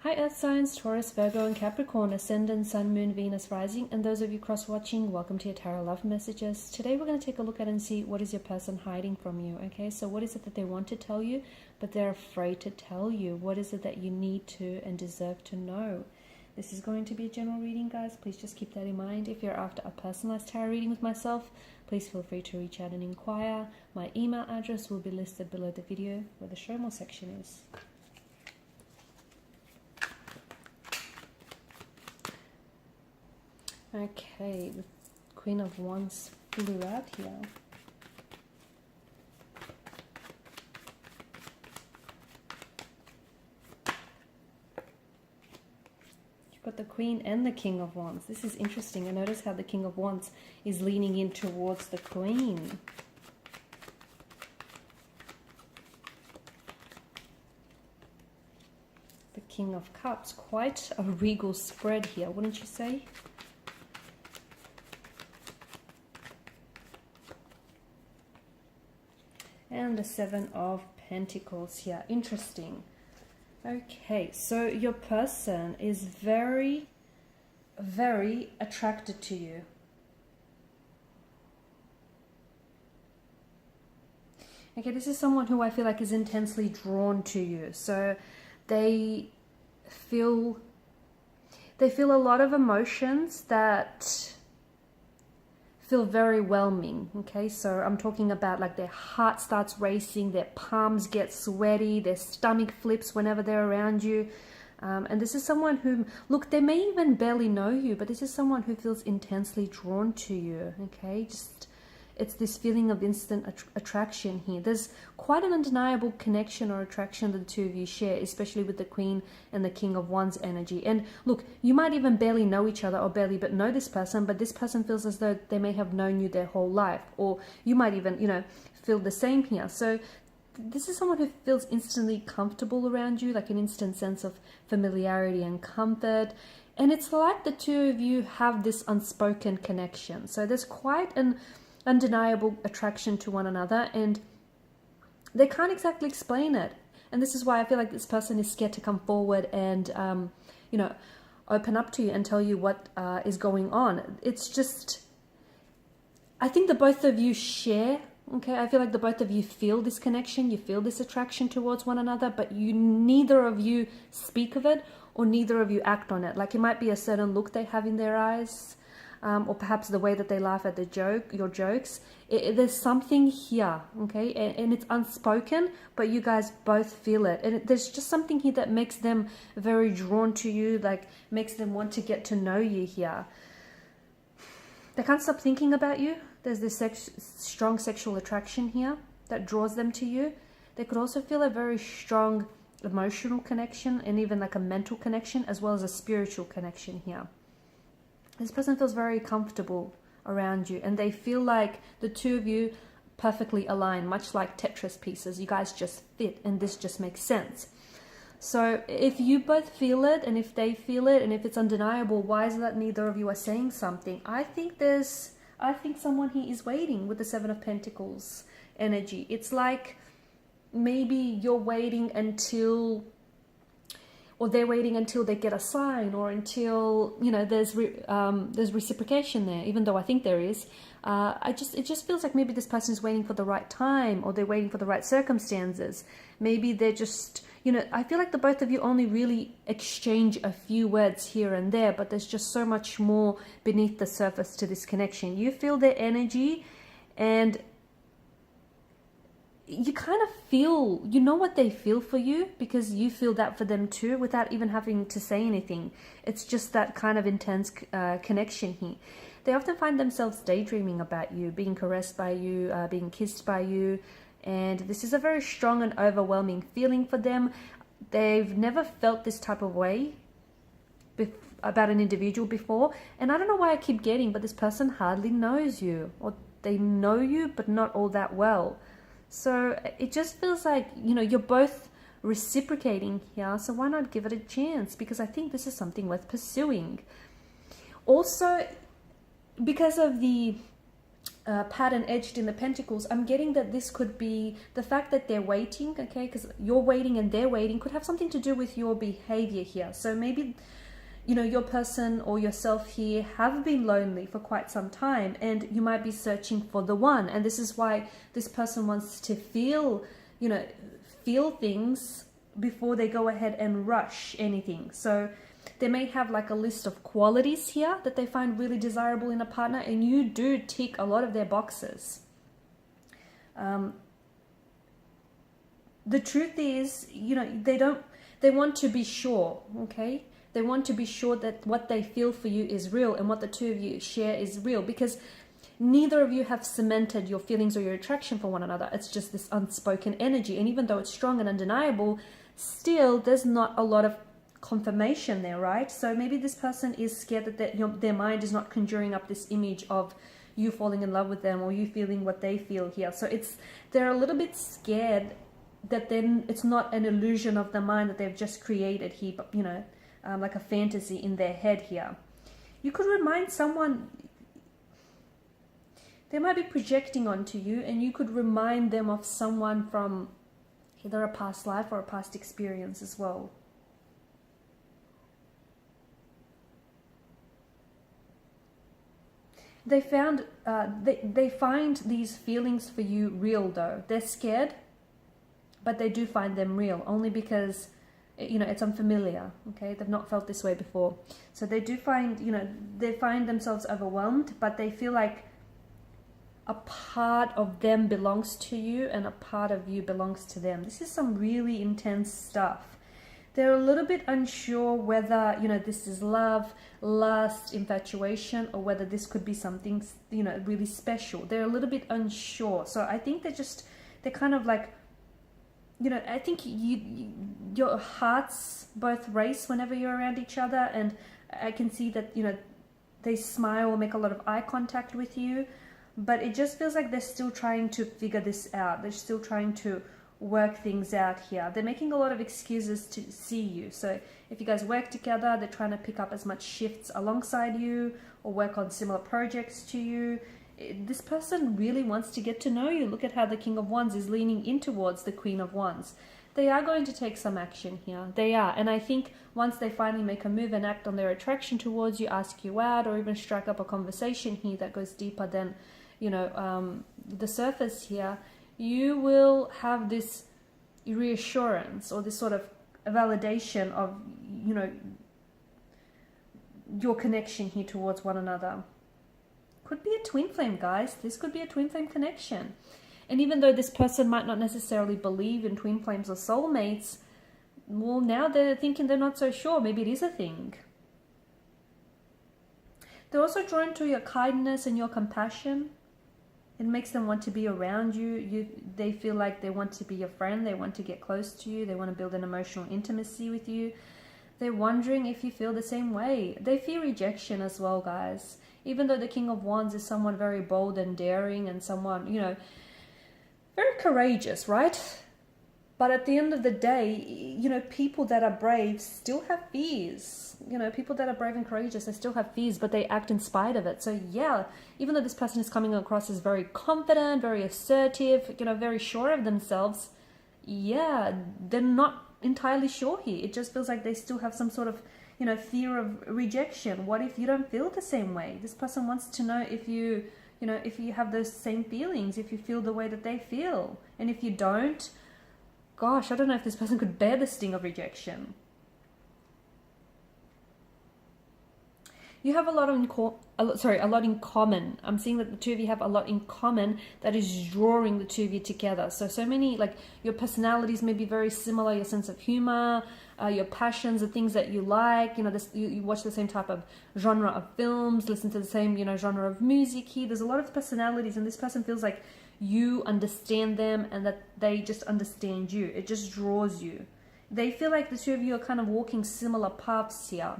Hi Earth Signs, Taurus, Virgo and Capricorn, Ascendant, Sun, Moon, Venus, Rising, and those of you cross-watching, welcome to your Tarot Love Messages. Today we're going to take a look at and see what is your person hiding from you, okay? So what is it that they want to tell you, but they're afraid to tell you? What is it that you need to and deserve to know? This is going to be a general reading, guys. Please just keep that in mind. If you're after a personalized tarot reading with myself, please feel free to reach out and inquire. My email address will be listed below the video where the show more section is. Okay, the Queen of Wands flew out here. You've got the Queen and the King of Wands. This is interesting. I notice how the King of Wands is leaning in towards the Queen. The King of Cups, quite a regal spread here, wouldn't you say? And the Seven of Pentacles here. Interesting. Okay, so your person is very, very attracted to you. Okay, this is someone who I feel like is intensely drawn to you. So they feel a lot of emotions that feel very whelming. Okay, so I'm talking about like their heart starts racing, their palms get sweaty, their stomach flips whenever they're around you. And this is someone who, look, they may even barely know you, but this is someone who feels intensely drawn to you. Okay, just it's this feeling of instant attraction here. There's quite an undeniable connection or attraction that the two of you share, especially with the Queen and the King of Wands energy. And look, you might even barely know each other or barely but know this person, but this person feels as though they may have known you their whole life. Or you might even, feel the same here. So this is someone who feels instantly comfortable around you, like an instant sense of familiarity and comfort. And it's like the two of you have this unspoken connection. So there's quite an undeniable attraction to one another, and they can't exactly explain it. And this is why I feel like this person is scared to come forward and open up to you and tell you what is going on. It's just, I think the both of you share, okay, I feel like the both of you feel this connection, you feel this attraction towards one another, but neither of you speak of it or neither of you act on it. Like it might be a certain look they have in their eyes, or perhaps the way that they laugh at your jokes. There's something here, okay? And it's unspoken, but you guys both feel it. And there's just something here that makes them very drawn to you, like makes them want to get to know you here. They can't stop thinking about you. There's this strong sexual attraction here that draws them to you. They could also feel a very strong emotional connection and even like a mental connection as well as a spiritual connection here. This person feels very comfortable around you and they feel like the two of you perfectly align, much like Tetris pieces. You guys just fit and this just makes sense. So if you both feel it and if they feel it and if it's undeniable, why is it that neither of you are saying something? I think someone here is waiting with the Seven of Pentacles energy. It's like maybe you're waiting until, or they're waiting until they get a sign, or until there's reciprocation there. Even though I think there is, it just feels like maybe this person is waiting for the right time, or they're waiting for the right circumstances. Maybe they're just I feel like the both of you only really exchange a few words here and there, but there's just so much more beneath the surface to this connection. You feel their energy, and you kind of feel, what they feel for you because you feel that for them too without even having to say anything. It's just that kind of intense connection here. They often find themselves daydreaming about you, being caressed by you, being kissed by you. And this is a very strong and overwhelming feeling for them. They've never felt this type of way about an individual before. And I don't know why I keep getting, but this person hardly knows you, or they know you, but not all that well. So it just feels like, you're both reciprocating here. So why not give it a chance? Because I think this is something worth pursuing. Also, because of the pattern edged in the pentacles, I'm getting that this could be the fact that they're waiting, okay, because you're waiting and they're waiting, could have something to do with your behavior here. So maybe, you know, your person or yourself here have been lonely for quite some time, and you might be searching for the one. And this is why this person wants to feel, you know, feel things before they go ahead and rush anything. So they may have like a list of qualities here that they find really desirable in a partner, and you do tick a lot of their boxes. The truth is, you know, they want to be sure, okay? They want to be sure that what they feel for you is real and what the two of you share is real, because neither of you have cemented your feelings or your attraction for one another. It's just this unspoken energy. And even though it's strong and undeniable, still there's not a lot of confirmation there, right? So maybe this person is scared that their mind is not conjuring up this image of you falling in love with them or you feeling what they feel here. So they're a little bit scared that then it's not an illusion of the mind that they've just created here, but, you know, like a fantasy in their head here. You could remind someone, they might be projecting onto you, and you could remind them of someone from either a past life or a past experience as well. They find these feelings for you real though. They're scared, but they do find them real, only because, you know, it's unfamiliar, okay? They've not felt this way before. So they do find, you know, they find themselves overwhelmed, but they feel like a part of them belongs to you and a part of you belongs to them. This is some really intense stuff. They're a little bit unsure whether, you know, this is love, lust, infatuation, or whether this could be something, you know, really special. They're a little bit unsure. So I think they're kind of like, you know, I think your hearts both race whenever you're around each other, and I can see that, you know, they smile or make a lot of eye contact with you, but it just feels like they're still trying to figure this out. They're still trying to work things out here. They're making a lot of excuses to see you. So if you guys work together, they're trying to pick up as much shifts alongside you or work on similar projects to you. This person really wants to get to know you. Look at how the King of Wands is leaning in towards the Queen of Wands. They are going to take some action here. They are. And I think once they finally make a move and act on their attraction towards you, ask you out, or even strike up a conversation here that goes deeper than, you know, the surface here, you will have this reassurance or this sort of validation of, you know, your connection here towards one another. Could be a twin flame, guys. This could be a twin flame connection. And even though this person might not necessarily believe in twin flames or soulmates, well, now they're thinking they're not so sure. Maybe it is a thing. They're also drawn to your kindness and your compassion. It makes them want to be around you. They feel like they want to be your friend. They want to get close to you. They want to build an emotional intimacy with you. They're wondering if you feel the same way. They fear rejection as well, guys. Even though the King of Wands is someone very bold and daring and someone, you know, very courageous, right? But at the end of the day, you know, people that are brave still have fears. You know, people that are brave and courageous, they still have fears, but they act in spite of it. So yeah, even though this person is coming across as very confident, very assertive, you know, very sure of themselves, yeah, they're not entirely sure here. It just feels like they still have some sort of, you know, fear of rejection. What if you don't feel the same way? This person wants to know if you know, if you have those same feelings, if you feel the way that they feel. And if you don't, gosh, I don't know if this person could bear the sting of rejection. You have a lot in common. I'm seeing that the two of you have a lot in common that is drawing the two of you together. So many, like, your personalities may be very similar, your sense of humor, your passions, the things that you like, you know, you watch the same type of genre of films, listen to the same, you know, genre of music here. There's a lot of personalities, and this person feels like you understand them and that they just understand you. It just draws you. They feel like the two of you are kind of walking similar paths here.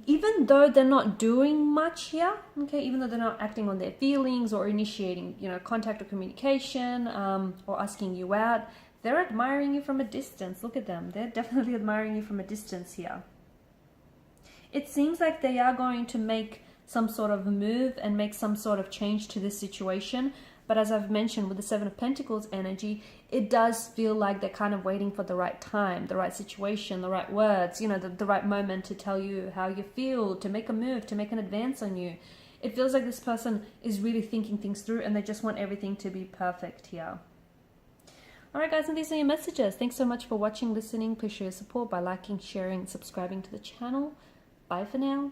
Even though they're not doing much here, okay, even though they're not acting on their feelings or initiating, you know, contact or communication, or asking you out, they're admiring you from a distance. Look at them. They're definitely admiring you from a distance here. It seems like they are going to make some sort of move and make some sort of change to this situation. But as I've mentioned with the Seven of Pentacles energy, it does feel like they're kind of waiting for the right time, the right situation, the right words, you know, the right moment to tell you how you feel, to make a move, to make an advance on you. It feels like this person is really thinking things through and they just want everything to be perfect here. Alright guys, and these are your messages. Thanks so much for watching, listening. Please show your support by liking, sharing, subscribing to the channel. Bye for now.